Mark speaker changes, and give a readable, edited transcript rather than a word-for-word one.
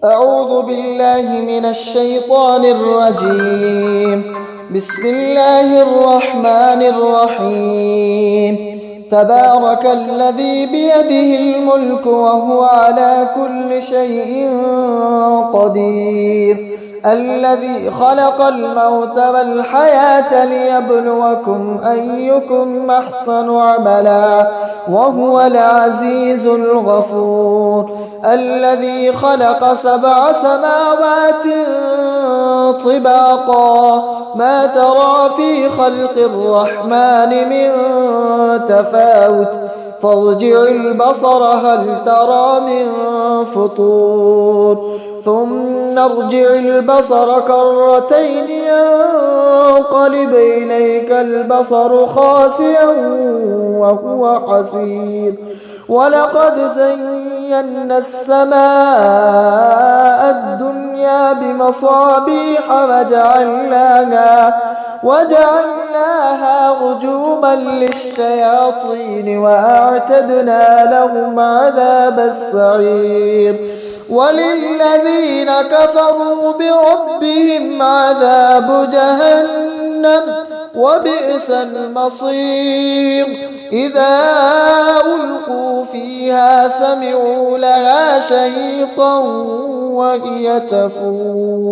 Speaker 1: أعوذ بالله من الشيطان الرجيم. بسم الله الرحمن الرحيم. تبارك الذي بيده الملك وهو على كل شيء قدير، الذي خلق الموت والحياة ليبلوكم أيكم أحسن عملا وهو العزيز الغفور، الذي خلق 7 سماوات طباقا ما ترى في خلق الرحمن من تفاوت فارجع البصر هل ترى من فطور ثم ارجع البصر كرتين ينقلب إليك البصر خاسئا وهو حسير، ولقد زينا السماء الدنيا بمصابيح وجعلناها رجوما للشياطين وأعتدنا لهم عذاب السعير، وللذين كفروا بربهم عذاب جهنم وبئس المصير. إذا ألقوا فيها سمعوا لها شهيقا وهي تفور.